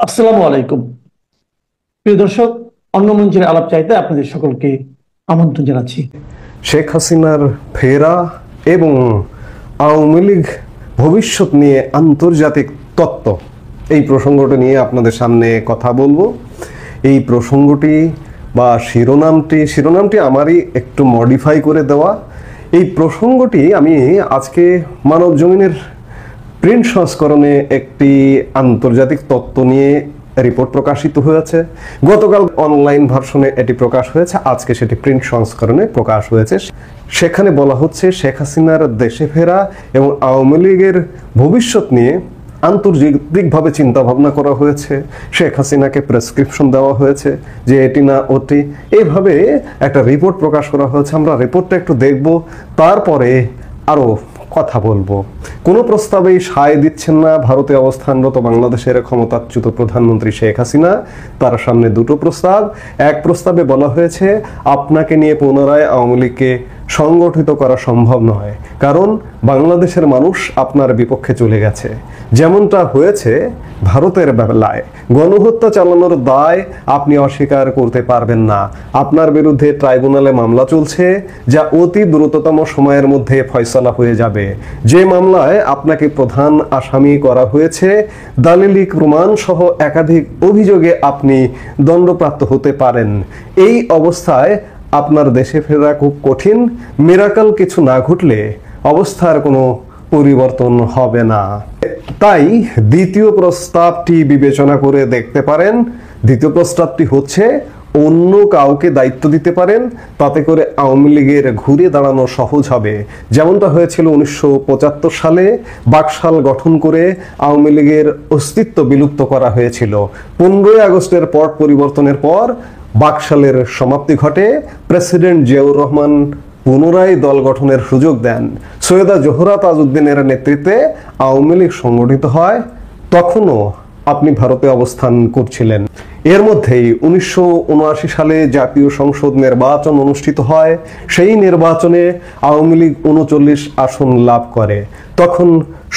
আসসালামু আলাইকুম। প্রিয় দর্শক, অন্য মঞ্চের আলাপ চাইতে আপনাদের সকলকে আমন্ত্রণ জানাচ্ছি। শেখ হাসিনার ফেরা এবং আওয়ামী লীগ ভবিষ্যৎ নিয়ে আন্তর্জাতিক তত্ত্ব, এই প্রসঙ্গটি নিয়ে আপনাদের সামনে কথা বলবো। এই প্রসঙ্গটি বা শিরোনামটি আমারই একটু মডিফাই করে দেওয়া। এই প্রসঙ্গটি আমি আজকে মানব জমিনের প্রিন্ট সংস্করণে একটি আন্তর্জাতিক তত্ত্ব নিয়ে রিপোর্ট প্রকাশিত হয়েছে। গতকাল অনলাইন ভার্সনে এটি প্রকাশ হয়েছে, আজকে সেটি প্রিন্ট সংস্করণে প্রকাশ হয়েছে। সেখানে বলা হচ্ছে শেখ হাসিনার দেশে ফেরা এবং আওয়ামী লীগের ভবিষ্যৎ নিয়ে আন্তর্জাতিকভাবে চিন্তা ভাবনা করা হয়েছে। শেখ হাসিনাকে প্রেসক্রিপশন দেওয়া হয়েছে যে এটি না ওটি, এইভাবে একটা রিপোর্ট প্রকাশ করা হয়েছে। আমরা রিপোর্টটা একটু দেখব, তারপরে আরও কথা বলবো। কোনো প্রস্তাবেই সায় দিচ্ছেন না ভারতে অবস্থানরত বাংলাদেশের ক্ষমতাচ্যুত প্রধানমন্ত্রী শেখ হাসিনা। তার সামনে দুটো প্রস্তাব। এক প্রস্তাবে বলা হয়েছে আপনাকে নিয়ে পুনরায় আওয়ামী লীগকে সংগঠিত করা সম্ভব নয়, কারণ বাংলাদেশের মানুষ আপনার বিপক্ষে চলে গেছে। যেমনটা হয়েছে ভারতের বেলায়, গণহত্যা চালানোর দায় আপনি অস্বীকার করতে পারবেন না। আপনার বিরুদ্ধে ট্রাইব্যুনালে মামলা চলছে, যা অতি দ্রুততম সময়ের মধ্যে ফয়সালা হয়ে যাবে। যে মামলায় আপনাকে প্রধান আসামি করা হয়েছে, দালিলিক প্রমাণ সহ একাধিক অভিযোগে আপনি দণ্ডপ্রাপ্ত হতে পারেন। এই অবস্থায় আপনার দেশে ফেরা খুব কঠিন। মিরাকল কিছু না ঘটলে অবস্থার কোনো পরিবর্তন হবে না। তাই দ্বিতীয় প্রস্তাবটি বিবেচনা করে দেখতে পারেন। দ্বিতীয় প্রস্তাবটি হচ্ছে অন্য কাউকে দায়িত্ব দিতে পারেন, তাতে করে আওয়ামী লীগের ঘুরে দাঁড়ানো সহজ হবে। যেমনটা হয়েছিল 1975 সালে বাকশাল গঠন করে আওয়ামী লীগের অস্তিত্ব বিলুপ্ত করা হয়েছিল। 15 আগস্টের পট পরিবর্তনের পর বাকশালের সমাপ্তি ঘটে। প্রেসিডেন্ট জিয়াউর রহমান পুনরায় দল গঠনের সুযোগ দেন। সৈয়দা জোহরা তাজউদ্দিনের নেতৃত্বে আওয়ামী লীগ সংগঠিত হয়। তখনও আপনি ভারতে অবস্থান করছিলেন। এর মধ্যেই 1979 সালে জাতীয় সংসদ নির্বাচন অনুষ্ঠিত হয়। সেই নির্বাচনে আওয়ামী লীগ 39 আসন লাভ করে। তখন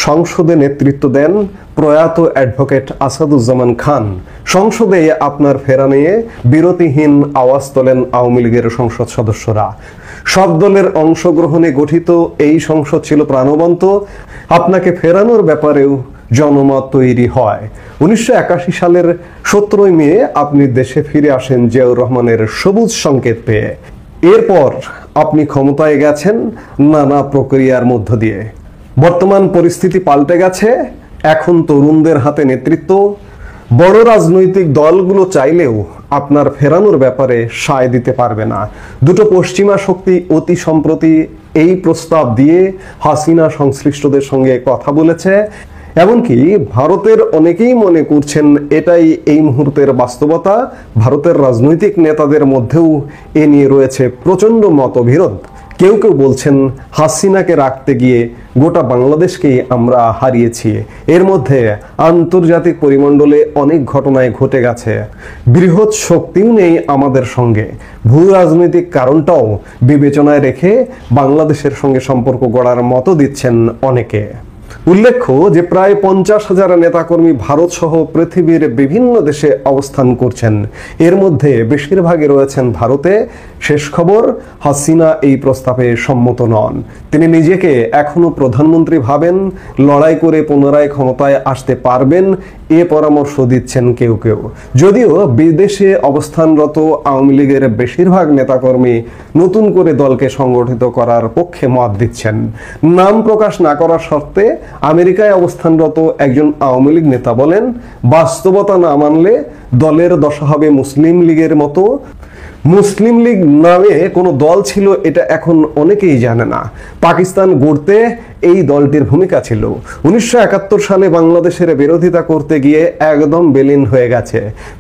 সংসদে নেতৃত্ব দেন প্রয়াত অ্যাডভোকেট আসাদুজ্জামান খান। সংসদে আপনার ফেরা নিয়ে বিরতিহীন আওয়াজ তোলেন আওয়ামী লীগের সংসদ সদস্যরা। সব দলের অংশগ্রহণে গঠিত এই সংসদ ছিল প্রাণবন্ত। আপনাকে ফেরানোর ব্যাপারেও জনমত তৈরি হয়। 1981 সালের 17 মে আপনি দেশে ফিরে আসেন জিয়াউর রহমানের সবুজ সংকেত পেয়ে। এরপর আপনি ক্ষমতায় গেছেন নানা প্রক্রিয়ার মধ্য দিয়ে। বর্তমান পরিস্থিতি পাল্টে গেছে। এখন তরুণদের হাতে নেতৃত্ব। বড় রাজনৈতিক দলগুলো চাইলেও আপনার ফেরানোর ব্যাপারে সায় দিতে পারবে না। দুটো পশ্চিমা শক্তি অতি সম্প্রতি এই প্রস্তাব দিয়ে হাসিনা সংশ্লিষ্টদের সঙ্গে কথা বলেছে। এমনকি ভারতের অনেকেই মনে করছেন এটাই এই মুহূর্তের বাস্তবতা। ভারতের রাজনৈতিক নেতাদের মধ্যেও এ নিয়ে রয়েছে প্রচণ্ড মতবিরোধ। কেউ কেউ বলছেন হাসিনাকে রাখতে গিয়ে গোটা বাংলাদেশকেই আমরা হারিয়েছি। এর মধ্যে আন্তর্জাতিক পরিমণ্ডলে অনেক ঘটনায় ঘটে গেছে। বৃহৎ শক্তিও নেই আমাদের সঙ্গে। ভূ রাজনৈতিক কারণটাও বিবেচনায় রেখে বাংলাদেশের সঙ্গে সম্পর্ক গড়ার মতো দিচ্ছেন অনেকে। উল্লেখ্য যে প্রায় 50,000 নেতাকর্মী ভারত সহ পৃথিবীর বিভিন্ন দেশে অবস্থান করছেন। এর মধ্যে বেশিরভাগই রয়েছেন ভারতে। শেষ খবর, হাসিনা এই প্রস্তাবে সম্মত নন। তিনি নিজেকে এখনো প্রধানমন্ত্রী ভাবেন। লড়াই করে পুনরায় ক্ষমতায় আসতে পারবেন এ পরামর্শ দিচ্ছেন কেউ কেউ। যদিও বিদেশে অবস্থানরত আওয়ামী লীগের বেশিরভাগ নেতাকর্মী নতুন করে দলকে সংগঠিত করার পক্ষে মত দিচ্ছেন। নাম প্রকাশ না করার শর্তে আমেরিকায় অবস্থানরত একজন আওয়ামী লীগ নেতা বলেন, বাস্তবতা না মানলে দলের দশা হবে মুসলিম লীগের মতো। মুসলিম লীগ নামে কোনো দল ছিল এটা এখন অনেকেই জানে না। পাকিস্তান গড়তে এই দলটির ভূমিকা ছিল। 1971 সালে বাংলাদেশের বিরোধিতা করতে গিয়ে একদম বিলীন হয়ে গেছে।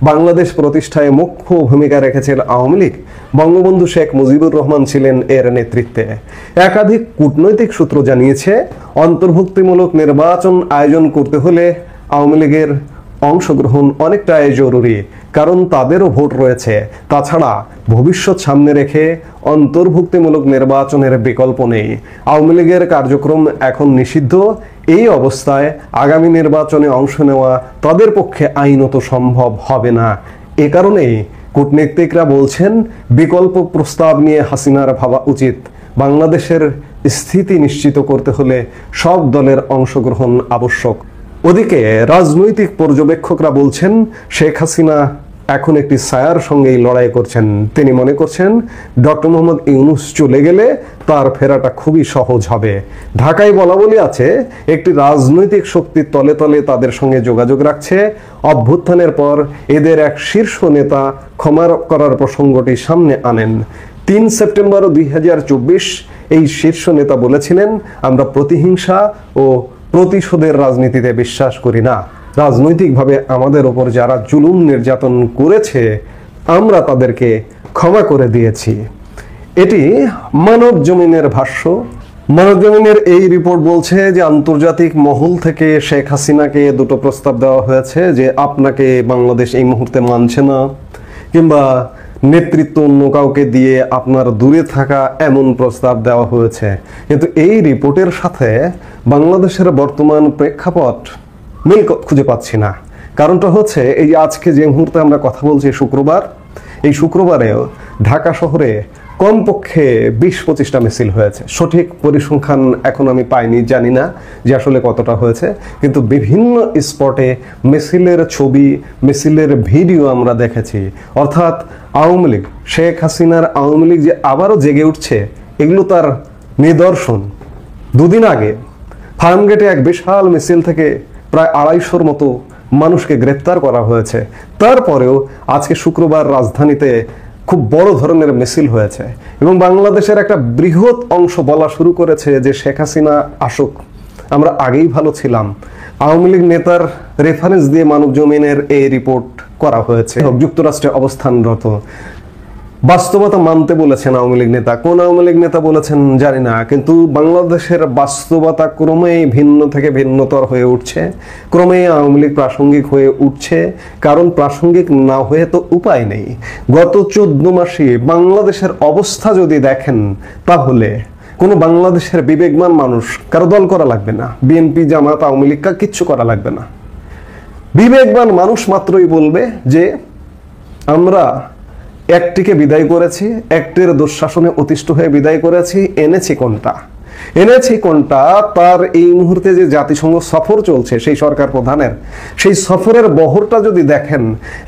বাংলাদেশ প্রতিষ্ঠায় মুখ্য ভূমিকা রেখেছিল আওয়ামী লীগ। বঙ্গবন্ধু শেখ মুজিবুর রহমান ছিলেন এর নেতৃত্বে। একাধিক কূটনৈতিক সূত্র জানিয়েছে অন্তর্ভুক্তিমূলক নির্বাচন আয়োজন করতে হলে আওয়ামী লীগের অংশগ্রহণ অনেকটাই জরুরি, কারণ তাদেরও ভোট রয়েছে। তাছাড়া ভবিষ্যৎ সামনে রেখে অন্তর্ভুক্তিমূলক নির্বাচনের বিকল্প নেই। আওয়ামী লীগের কার্যক্রম এখন নিষিদ্ধ। এই অবস্থায় আগামী নির্বাচনে অংশ নেওয়া তাদের পক্ষে আইনত সম্ভব হবে না। এ কারণেই কূটনীতিকরা বলছেন বিকল্প প্রস্তাব নিয়ে হাসিনার ভাবা উচিত। বাংলাদেশের স্থিতি নিশ্চিত করতে হলে সব দলের অংশগ্রহণ আবশ্যক। ওদিকে রাজনৈতিক পর্যবেক্ষকরা বলছেন শেখ হাসিনা এখন একটি ছায়ার সঙ্গেই লড়াই করছেন। তিনি মনে করছেন ডক্টর মোহাম্মদ ইউনূস চলে গেলে তার ফেরাটা খুবই সহজ হবে। ঢাকায় বলা বলি আছে একটি রাজনৈতিক শক্তির তলে তলে তাদের সঙ্গে যোগাযোগ রাখছে। অভ্যুত্থানের পর এদের এক শীর্ষ নেতা ক্ষমা করার প্রসঙ্গটি সামনে আনেন। 3 সেপ্টেম্বর 2024 এই শীর্ষ নেতা বলেছিলেন, আমরা প্রতিহিংসা ও প্রতিশোধের রাজনীতিতে বিশ্বাস করি না। রাজনৈতিকভাবে আমাদের ওপর যারা জুলুম নির্যাতন করেছে আমরা তাদেরকে ক্ষমা করে দিয়েছি। এটি মানব জমিনের ভাষ্য। মানব জমিনের এই রিপোর্ট বলছে যে আন্তর্জাতিক মহল থেকে শেখ হাসিনাকে দুটো প্রস্তাব দেওয়া হয়েছে যে আপনাকে বাংলাদেশ এই মুহূর্তে মানছে না, কিংবা নেতৃত্ব অন্য কাউকে দিয়ে আপনার দূরে থাকা, এমন প্রস্তাব দেওয়া হয়েছে। কিন্তু এই রিপোর্টের সাথে বাংলাদেশের বর্তমান প্রেক্ষাপট মিল খুঁজে পাচ্ছি না। কারণটা হচ্ছে এই যে আজকে যে মুহূর্তে আমরা কথা বলছি শুক্রবার, এই শুক্রবারেও ঢাকা শহরে কমপক্ষে 20-25টা মিছিল হয়েছে। সঠিক পরিসংখ্যান এখন আমি পাইনি, জানি না যে আসলে কতটা হয়েছে, কিন্তু বিভিন্ন স্পটে মিছিলের ছবি, মিছিলের ভিডিও আমরা দেখেছি। অর্থাৎ আওয়ামী লীগ, শেখ হাসিনার আওয়ামী লীগ যে আবারও জেগে উঠছে, এগুলো তার নিদর্শন। দুদিন আগে ফার্মগেটে এক বিশাল মিছিল থেকে প্রায় 250-র মতো মানুষকে গ্রেপ্তার করা হয়েছে। তারপরেও আজকে শুক্রবার রাজধানীতে খুব বড় ধরনের মিছিল হয়েছে এবং বাংলাদেশের একটা বৃহৎ অংশ বলা শুরু করেছে যে শেখ হাসিনা আসুক, আমরা আগেই ভালো ছিলাম। আওয়ামী লীগ নেতার রেফারেন্স দিয়ে মানব জমিনের এই রিপোর্ট করা হয়েছে। যুক্তরাষ্ট্রে অবস্থানরত বাস্তবতা মানতে বলেছেন আওয়ামী লীগ নেতা। কোন আওয়ামী লীগ নেতা বলেছেন জানি না, কিন্তু বাংলাদেশের বাস্তবতা ক্রমেই ভিন্ন থেকে ভিন্নতর হয়ে উঠছে, ক্রমেই আওয়ামী লীগ প্রাসঙ্গিক হয়ে উঠছে। কারণ প্রাসঙ্গিক না হয়ে তো উপায় নেই। গত 14 মাসে বাংলাদেশের অবস্থা যদি দেখেন, তাহলে কোনো বাংলাদেশের বিবেকবান মানুষ, কারো দল করা লাগবে না, বিএনপি জামাত আওয়ামী লীগ কিচ্ছু করা লাগবে না, বিবেকবান মানুষ মাত্রই বলবে যে আমরা একটিকে বিদায় করেছি, একটির দুঃশাসনে অতিষ্ঠ হয়ে বিদায় করেছি, এনেছি কোনটা তার এই মুহূর্তে যে জাতিসংঘ সফর চলছে সেই সরকার প্রধানের, সেই সফরের বহরটা যদি দেখেন,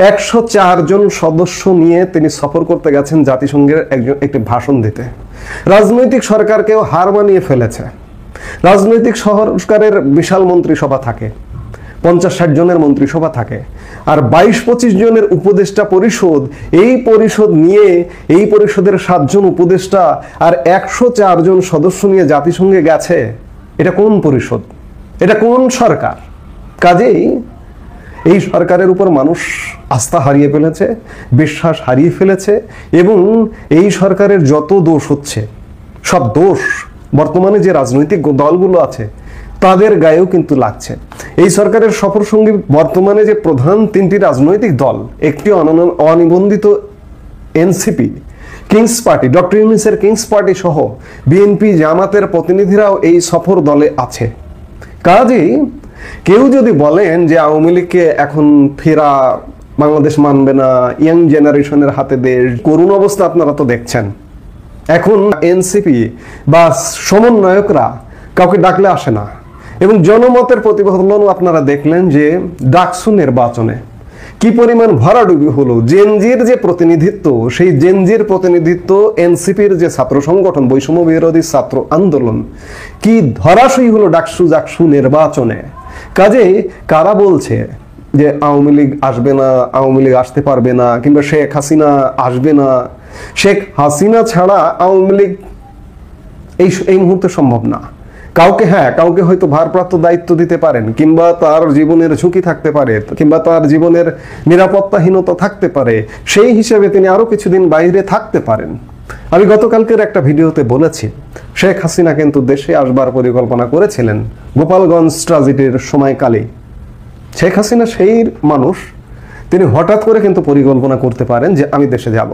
104 জন সদস্য নিয়ে তিনি সফর করতে গেছেন জাতিসংঘের একটি ভাষণ দিতে। রাজনৈতিক সরকারকেও হার মানিয়ে ফেলেছে। রাজনৈতিক সরকারের বিশাল মন্ত্রিসভা থাকে, 50-60 জনের মন্ত্রিসভা থাকে, আর 22-25 জনের উপদেষ্টা পরিষদ। এই পরিষদ নিয়ে, এই পরিষদের 7 জন উপদেষ্টা আর 104 জন সদস্য নিয়ে জাতিসংঘে গেছে। এটা কোন পরিষদ? এটা কোন সরকার? কাজেই এই সরকারের উপর মানুষ আস্থা হারিয়ে ফেলেছে, বিশ্বাস হারিয়ে ফেলেছে, এবং এই সরকারের যত দোষ হচ্ছে, সব দোষ বর্তমানে যে রাজনৈতিক দলগুলো আছে তাদের গায়েও কিন্তু লাগছে। এই সরকারের সফরসঙ্গী বর্তমানে যে প্রধান 3টি রাজনৈতিক দল, একটি অনিবন্ধিত এনসিপি, কিংস পার্টি, ডক্টর ইউনূসের কিংস পার্টি সহ বিএনপি জামাতের প্রতিনিধিরাও এই সফর দলে আছে। কাজেই কেউ যদি বলেন যে আওয়ামী লীগকে এখন ফেরা বাংলাদেশ মানবে না, ইয়াং জেনারেশনের হাতে দেশ, করুণ অবস্থা আপনারা তো দেখছেন। এখন এনসিপি বা সমন্বয়করা কাউকে ডাকলে আসে না, এবং জনমতের প্রতিফলনও আপনারা দেখলেন যে ডাকসু নির্বাচনে কি পরিমাণ ভরাডুবি হলো। জেনজির যে প্রতিনিধিত্ব, সেই জেনজির প্রতিনিধিত্ব এনসিপির যে ছাত্র সংগঠন, বৈষম্য বিরোধী ছাত্র আন্দোলন, কি ধরাশয়ী হলো ডাকসু নির্বাচনে। কাজেই কারা বলছে যে আওয়ামী লীগ আসবে না, আওয়ামী লীগ আসতে পারবে না, কিংবা শেখ হাসিনা আসবে না, শেখ হাসিনা ছাড়া আওয়ামী লীগ এই মুহূর্তে সম্ভব না। কাউকে হয়তো ভারপ্রাপ্ত দায়িত্ব দিতে পারেন, কিংবা তার জীবনের ঝুঁকি থাকতে পারে, কিংবা তার জীবনের নিরাপত্তাহীনতা থাকতে পারে, সেই হিসেবে তিনি আরো কিছুদিন বাইরে থাকতে পারেন। আমি গতকালকের একটা ভিডিওতে বলেছি, শেখ হাসিনা কিন্তু দেশে আসবার পরিকল্পনা করেছিলেন গোপালগঞ্জ ট্র্যাজেডির সময়কালে। শেখ হাসিনা সেই মানুষ, তিনি হঠাৎ করে কিন্তু পরিকল্পনা করতে পারেন যে আমি দেশে যাব।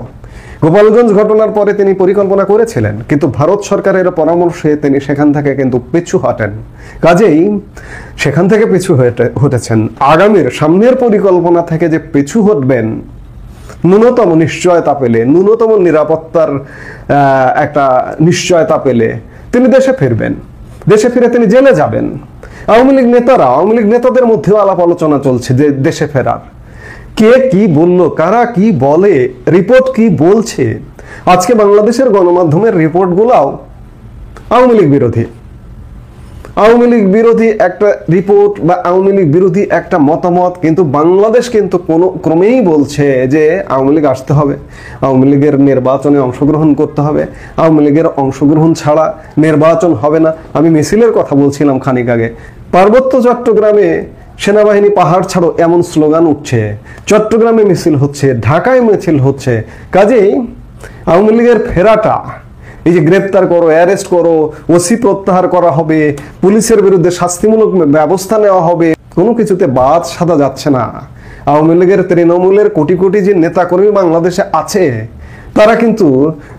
গোপালগঞ্জ ঘটনার পরে তিনি পরিকল্পনা করেছিলেন, কিন্তু ভারত সরকারের পরামর্শে তিনি সেখান থেকে কিন্তু পিছু হটেন। কাজেই সেখান থেকে পিছু হটেছেন। আগামীর সামনের পরিকল্পনা থেকে যে পিছু হটবেন, ন্যূনতম নিশ্চয়তা পেলে, ন্যূনতম নিরাপত্তার একটা নিশ্চয়তা পেলে তিনি দেশে ফিরবেন। দেশে ফিরে তিনি জেলে যাবেন। আওয়ামী লীগ নেতাদের মধ্যেও আলাপ আলোচনা চলছে যে দেশে ফেরার। কে কি বলল, কারা কি বলে, রিপোর্ট কি বলছে, আজকে বাংলাদেশের গণমাধ্যমের রিপোর্টগুলাও আওয়ামী লীগ বিরোধী একটা রিপোর্ট বা আওয়ামী লীগ বিরোধী একটা মতামত। কিন্তু বাংলাদেশ কিন্তু কোনো ক্রমেই বলছে যে আওয়ামী লীগ আসতে হবে, আওয়ামী লীগের নির্বাচনে অংশগ্রহণ করতে হবে, আওয়ামী লীগের অংশগ্রহণ ছাড়া নির্বাচন হবে না। আমি মিছিলের কথা বলছিলাম খানিক আগে। পার্বত্য চট্টগ্রামে সেনাবাহিনী পাহাড় ছাড়ো এমন স্লোগান উঠছে, চট্টগ্রামে মিছিল হচ্ছে, ঢাকায় মিছিল হচ্ছে। কাজেই আওয়ামী লীগের ফেরাটা, এই যে গ্রেপ্তার করো, অ্যারেস্ট করো, ওসি প্রত্যাহার করা হবে, পুলিশের বিরুদ্ধে শাস্তিমূলক ব্যবস্থা নেওয়া হবে, কোনো কিছুতে বাদ সাধা যাচ্ছে না। আওয়ামী লীগের তৃণমূলের কোটি কোটি যে নেতাকর্মী বাংলাদেশে আছে, তারা কিন্তু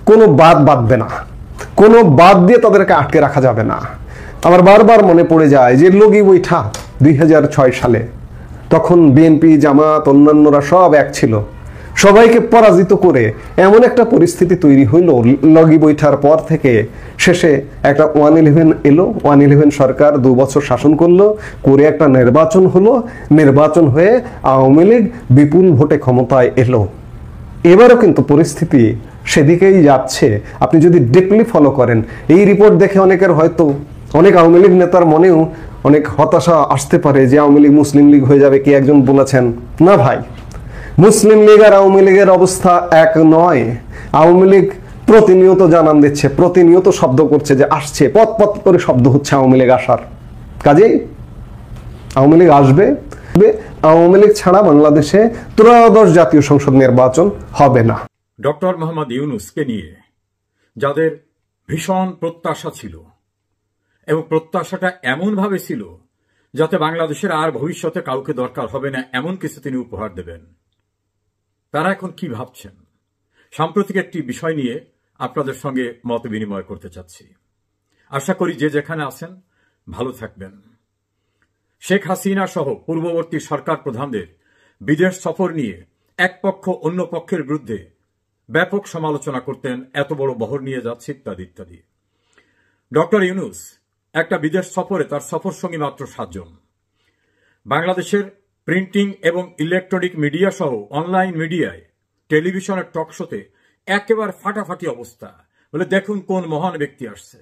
কোনো বাদবে না, কোনো বাদ দিয়ে তাদেরকে আটকে রাখা যাবে না। আমার বারবার মনে পড়ে যায় যে লগি বৈঠা 2006 সালে, তখন বিএনপি, জামাত, অন্যান্যরা সব এক ছিল, সবাইকে পরাজিত করে এমন একটা পরিস্থিতি তৈরি হইল। লগি বৈঠার পর থেকে শেষে একটা 111 এলো, 111 সরকার 2 বছর শাসন করলো, করে একটা নির্বাচন হলো, নির্বাচন হয়ে আওয়ামী লীগ বিপুল ভোটে ক্ষমতায় এলো। এবারও কিন্তু পরিস্থিতি সেদিকেই যাচ্ছে। আপনি যদি ডিপলি ফলো করেন, এই রিপোর্ট দেখে অনেকের হয়তো, অনেক আওয়ামী লীগ নেতার মনেও অনেক হতাশা আসতে পারে যে আওয়ামী লীগ মুসলিম লীগ হয়ে যাবে। কি একজন বলেছেন, না ভাই, মুসলিম লীগ আর আওয়ামী লীগের অবস্থা এক নয়। আওয়ামী লীগ প্রতিনিয়ত জানান দিচ্ছে, প্রতিনিয়ত শব্দ করছে যে আসছে, পথ পথ করে শব্দ হচ্ছে আওয়ামী লীগ আসার। কাজেই আওয়ামী লীগ আসবে। আওয়ামী লীগ ছাড়া বাংলাদেশে ত্রয়োদশ জাতীয় সংসদ নির্বাচন হবে না। ডক্টর মোহাম্মদ ইউনূসকে নিয়ে যাদের ভীষণ প্রত্যাশা ছিল, এবং প্রত্যাশাটা এমনভাবে ছিল যাতে বাংলাদেশের আর ভবিষ্যতে কাউকে দরকার হবে না এমন কিছু তিনি উপহার দেবেন, তারা এখন কি ভাবছেন? সাম্প্রতিক একটি বিষয় নিয়ে আপনাদের সঙ্গে মত বিনিময় করতে চাচ্ছি। আশা করি যে যেখানে আছেন ভালো থাকবেন। শেখ হাসিনা সহ পূর্ববর্তী সরকার প্রধানদের বিদেশ সফর নিয়ে এক পক্ষ অন্য পক্ষের বিরুদ্ধে ব্যাপক সমালোচনা করতেন, এত বড় বহর নিয়ে যাচ্ছে ইত্যাদি ইত্যাদি। ডক্টর ইউনূস একটা বিদেশ সফরে তার সফর সঙ্গী মাত্র 7 জন। বাংলাদেশের প্রিন্টিং এবং ইলেকট্রনিক মিডিয়া সহ অনলাইন মিডিয়ায়, টেলিভিশনের টক শোতে একেবারে ফাটাফাটি অবস্থা, বলে দেখুন কোন মহান ব্যক্তি আসছে,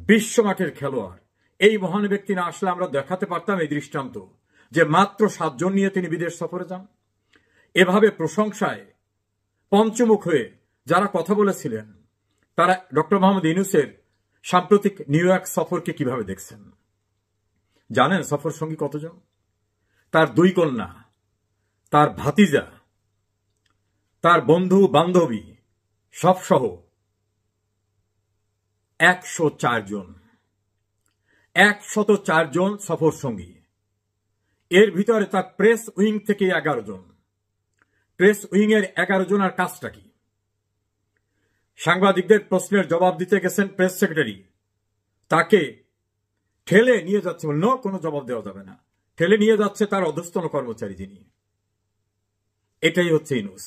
বিশ্বমাঠের খেলোয়াড়। এই মহান ব্যক্তি না আসলে আমরা দেখাতে পারতাম এই দৃষ্টান্ত যে মাত্র 7 জন নিয়ে তিনি বিদেশ সফরে যান। এভাবে প্রশংসায় পঞ্চমুখ হয়ে যারা কথা বলেছিলেন, তারা ডক্টর মোহাম্মদ ইউনূসের সাম্প্রতিক নিউ ইয়র্ক সফরকে কিভাবে দেখছেন? জানেন সফর সঙ্গী কতজন? তার 2 কন্যা, তার ভাতিজা, তার বন্ধু বান্ধবী সব সহ 104 জন। 104 জন সফর সঙ্গী। এর ভিতরে তার প্রেস উইং থেকে 11 জন। প্রেস উইং এর 11 জনের কাজটা কি? সাংবাদিকদের প্রশ্নের জবাব দিতে গেছেন প্রেস সেক্রেটারি, তাকে ঠেলে নিয়ে যাচ্ছে, কোনো জবাব দেওয়া যাবে না, ঠেলে নিয়ে যাচ্ছে তার অধস্তন কর্মচারী যিনি। এটাই হচ্ছে ইউনূস।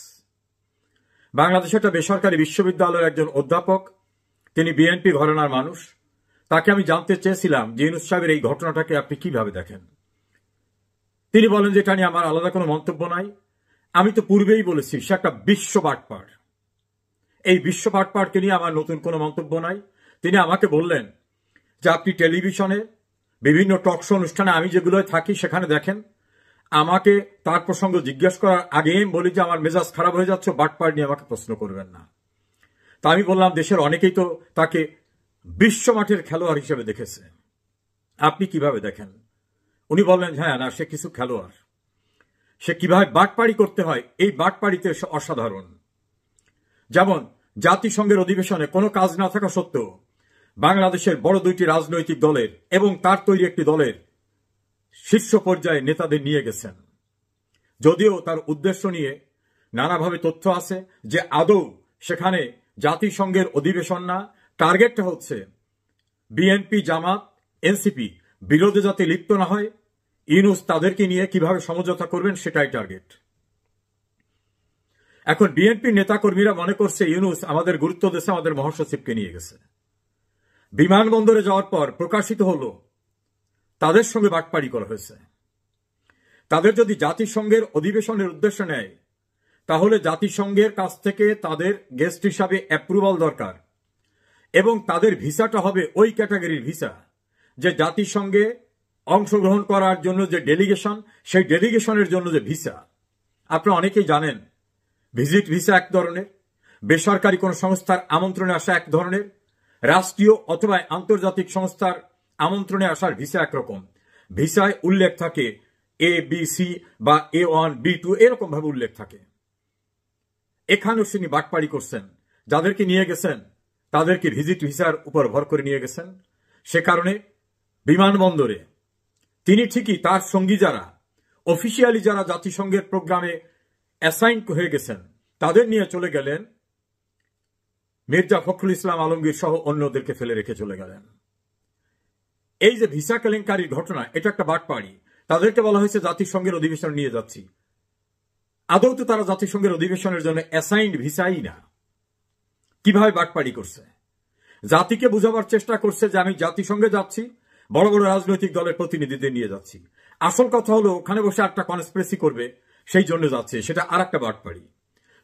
বাংলাদেশে একটা বেসরকারি বিশ্ববিদ্যালয়ের একজন অধ্যাপক, তিনি বিএনপি ঘরানার মানুষ। তাকে আমি জানতে চেয়েছিলাম যে ইউনূস সাহেবের এই ঘটনাটাকে আপনি কিভাবে দেখেন। তিনি বলেন যে এটা নিয়ে আমার আলাদা কোনো মন্তব্য নাই। আমি তো পূর্বেই বলেছি সে একটা বিশ্ব বাটপার। এই বিশ্ব বাটপারকে নিয়ে আমার নতুন কোনো মন্তব্য নাই। তিনি আমাকে বললেন যে আপনি টেলিভিশনে বিভিন্ন টক শো অনুষ্ঠানে আমি যেগুলোয় থাকি সেখানে দেখেন, আমাকে তার প্রসঙ্গ জিজ্ঞেস করার আগে বলি যে আমার মেজাজ খারাপ হয়ে যাচ্ছে, বাটপার নিয়ে আমাকে প্রশ্ন করবেন না। তা আমি বললাম দেশের অনেকেই তো তাকে বিশ্বমাঠের খেলোয়াড় হিসেবে দেখেছে, আপনি কিভাবে দেখেন? উনি বললেন হ্যাঁ, না সে কিছু খেলোয়াড়, সে কিভাবে বাটপাড়ি করতে হয় এই বাটপাড়িতে অসাধারণ। যেমন জাতিসংঘের অধিবেশনে কোনো কাজ না থাকা সত্ত্বেও বাংলাদেশের বড় 2টি রাজনৈতিক দলের এবং তার তৈরি একটি দলের শীর্ষ পর্যায়ে নেতাদের নিয়ে গেছেন। যদিও তার উদ্দেশ্য নিয়ে নানাভাবে তথ্য আছে যে আদৌ সেখানে জাতিসংঘের অধিবেশন না, টার্গেটটা হচ্ছে বিএনপি, জামাত, এনসিপি বিরোধে যাতে লিপ্ত না হয়, ইউনূস তাদেরকে নিয়ে কিভাবে সমঝোতা করবেন সেটাই টার্গেট। এখন বিএনপির নেতাকর্মীরা মনে করছে ইউনূস আমাদের গুরুত্ব দিয়েছে, আমাদের মহাসচিবকে নিয়ে গেছে। বিমানবন্দরে যাওয়ার পর প্রকাশিত হলো তাদের সঙ্গে বাটপাড়ি করা হয়েছে। তাদের যদি জাতিসংঘের অধিবেশনের উদ্দেশ্য নেয়, তাহলে জাতিসংঘের কাছ থেকে তাদের গেস্ট হিসাবে অ্যাপ্রুভাল দরকার, এবং তাদের ভিসাটা হবে ওই ক্যাটাগরির ভিসা যে জাতিসংঘে অংশগ্রহণ করার জন্য যে ডেলিগেশন, সেই ডেলিগেশনের জন্য যে ভিসা। আপনারা অনেকেই জানেন, ভিজিট ভিসা এক ধরনের, বেসরকারি কোন সংস্থার আমন্ত্রণে আসা এক ধরনের, রাষ্ট্রীয় অথবা আন্তর্জাতিক সংস্থার আমন্ত্রণে আসার ভিসা একরকম। ভিসায় উল্লেখ থাকে ABC বা A1, B2 এরকম ভাবে উল্লেখ থাকে। এখানেও তিনি বাটপাড়ি করছেন, যাদেরকে নিয়ে গেছেন তাদেরকে ভিজিট ভিসার উপর ভর করে নিয়ে গেছেন। সে কারণে বিমানবন্দরে তিনি ঠিকই তার সঙ্গী যারা অফিসিয়ালি যারা জাতিসংঘের প্রোগ্রামে অ্যাসাইন হয়ে গেছেন তাদের নিয়ে চলে গেলেন, মির্জা ফখরুল ইসলাম আলমগীর সহ অন্যদেরকে ফেলে রেখে চলে গেলেন। এই যে ভিসা কেলেঙ্কারির ঘটনা, এটা একটা বাটপাড়ি। তাদেরকে বলা হয়েছে জাতিসংঘের অধিবেশন নিয়ে যাচ্ছি, আদৌ তো তারা জাতিসংঘের অধিবেশনের জন্য অ্যাসাইন্ড ভিসাই না। কিভাবে বাটপাড়ি করছে? জাতিকে বুঝাবার চেষ্টা করছে যে আমি জাতিসংঘে যাচ্ছি, বড় বড় রাজনৈতিক দলের প্রতিনিধিদের নিয়ে যাচ্ছি। আসল কথা হলো ওখানে বসে একটা কনস্পিরেসি করবে, সেই জন্য যাচ্ছে, সেটা আর একটা বাটপাড়ি।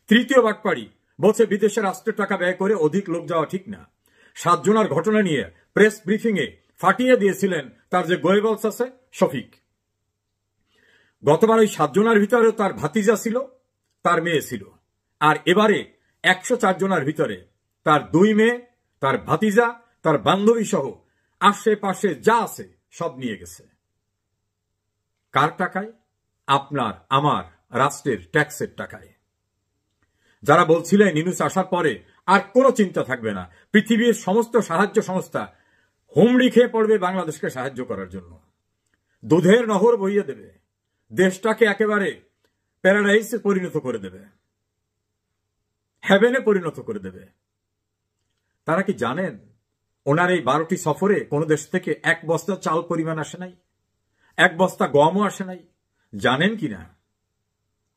তৃতীয় বাটপাড়ি বলছে বিদেশে রাষ্ট্রের টাকা ব্যয় করে অধিক লোক যাওয়া ঠিক না। 7 জনের ঘটনা নিয়ে প্রেস ব্রিফিং এ ফাটিয়ে দিয়েছিলেন তার যে গোয়েবলস আছে শফিক। গতবার ওই 7 জনের ভিতরে তার ভাতিজা ছিল, তার মেয়ে ছিল, আর এবারে 104 জনের ভিতরে তার 2 মেয়ে, তার ভাতিজা, তার বান্ধবী সহ আশেপাশে যা আছে সব নিয়ে গেছে। কার টাকায়? আপনার আমার রাষ্ট্রের ট্যাক্সের টাকায়। যারা বলছিলেন ইউনূস আসার পরে আর কোনো চিন্তা থাকবে না, পৃথিবীর সমস্ত সাহায্য সংস্থা হুমড়ি খেয়ে পড়বে বাংলাদেশকে সাহায্য করার জন্য, দুধের নহর বইয়ে দেবে, দেশটাকে একেবারে প্যারাডাইসে পরিণত করে দেবে, হেভেনে পরিণত করে দেবে। তারা কি জানেন ওনার এই 12টি সফরে কোন দেশ থেকে 1 বস্তা চাল পরিমাণ আসে নাই, 1 বস্তা গমও আসে নাই? জানেন কিনা?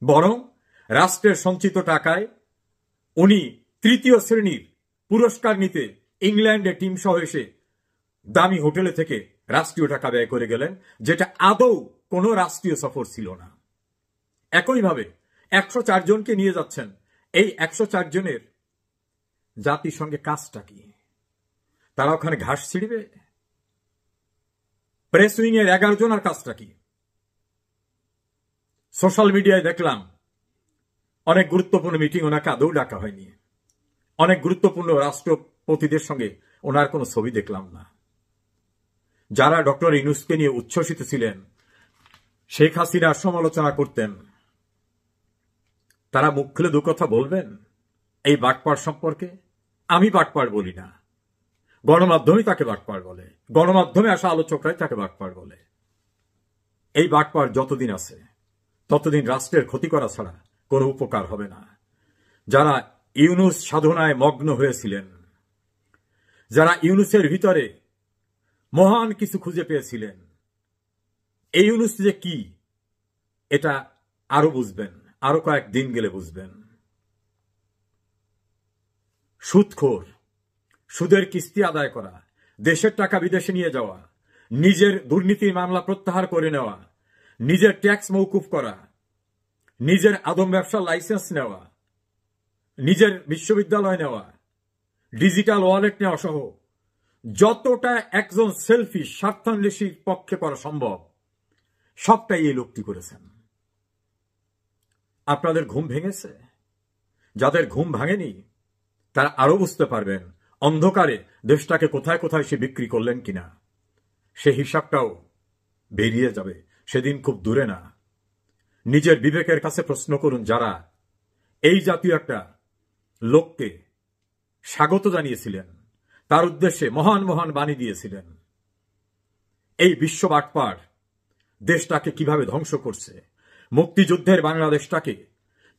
বরং রাষ্ট্রের সঞ্চিত টাকায় উনি 3য় শ্রেণীর পুরস্কার নিতে ইংল্যান্ডে টিম সহ এসে দামি হোটেলে থেকে রাষ্ট্রীয় টাকা ব্যয় করে গেলেন, যেটা আদৌ কোনো রাষ্ট্রীয় সফর ছিল না। একইভাবে 104 জনকে নিয়ে যাচ্ছেন। এই 104 জনের জাতিসংঘে কাজটা কি? তারা ওখানে ঘাস ছিঁড়বে? প্রেস উইং এর 11 জনের কাজটা কি? সোশ্যাল মিডিয়ায় দেখলাম অনেক গুরুত্বপূর্ণ মিটিং ওনাকে আদৌ ডাকা হয়নি, অনেক গুরুত্বপূর্ণ রাষ্ট্রপতিদের সঙ্গে ওনার কোনো ছবি দেখলাম না। যারা ডক্টর ইউনূসকে নিয়ে উচ্ছ্বসিত ছিলেন, শেখ হাসিনার সমালোচনা করতেন, তারা মুখ খুলে 2 কথা বলবেন এই বাটপাড় সম্পর্কে? আমি বাটপাড় বলি না, গণমাধ্যমই তাকে বাটপাড় বলে, গণমাধ্যমে আসা আলোচকরাই তাকে বাটপাড় বলে। এই বাটপাড় যতদিন আছে ততদিন রাষ্ট্রের ক্ষতি করা ছাড়া কোনো উপকার হবে না। যারা ইউনূস সাধনায় মগ্ন হয়েছিলেন, যারা ইউনূসের ভিতরে মহান কিছু খুঁজে পেয়েছিলেন, এই ইউনূস যে কি এটা আরো বুঝবেন, আরো কয়েকদিন গেলে বুঝবেন। সুদখোর, সুদের কিস্তি আদায় করা, দেশের টাকা বিদেশে নিয়ে যাওয়া, নিজের দুর্নীতির মামলা প্রত্যাহার করে নেওয়া, নিজের ট্যাক্স মওকুফ করা, নিজের আদম ব্যবসার লাইসেন্স নেওয়া, নিজের বিশ্ববিদ্যালয় নেওয়া, ডিজিটাল ওয়ালেট নেওয়া সহ যতটা একজন সেলফিশ স্বার্থান্বেষীর পক্ষে করা সম্ভব সবটাই এই লোকটি করেছেন। আপনাদের ঘুম ভেঙেছে? যাদের ঘুম ভাঙেনি তারা আরো বুঝতে পারবেন অন্ধকারে দেশটাকে কোথায় কোথায় সে বিক্রি করলেন কিনা। সে হিসাবটাও বেরিয়ে যাবে, সেদিন খুব দূরে না। নিজের বিবেকের কাছে প্রশ্ন করুন, যারা এই জাতীয় একটা লোককে স্বাগত জানিয়েছিলেন, তার উদ্দেশ্যে মহান মহান বাণী দিয়েছিলেন, এই বিশ্ব বাটপাড় দেশটাকে কিভাবে ধ্বংস করছে, মুক্তিযুদ্ধের বাংলাদেশটাকে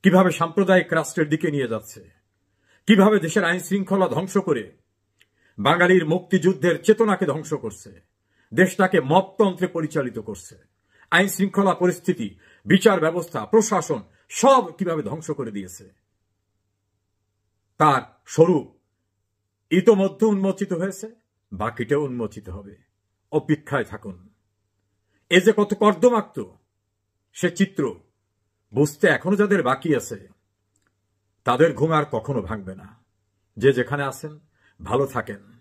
কিভাবে সাম্প্রদায়িক রাষ্ট্রের দিকে নিয়ে যাচ্ছে, কিভাবে দেশের আইন শৃঙ্খলা ধ্বংস করে বাঙালির মুক্তিযুদ্ধের চেতনাকে ধ্বংস করছে, দেশটাকে মপতন্ত্রে পরিচালিত করছে, আইন শৃঙ্খলা পরিস্থিতি, বিচার ব্যবস্থা, প্রশাসন সব কিভাবে ধ্বংস করে দিয়েছে, তার স্বরূপ ইতোমধ্যে উন্মোচিত হয়েছে, বাকিটাও উন্মোচিত হবে। অপেক্ষায় থাকুন। এ যে কত কর্দমাক্ত সে চিত্র বুঝতে এখনো যাদের বাকি আছে, তাদের ঘুম আর কখনো ভাঙবে না। যে যেখানে আছেন ভালো থাকেন।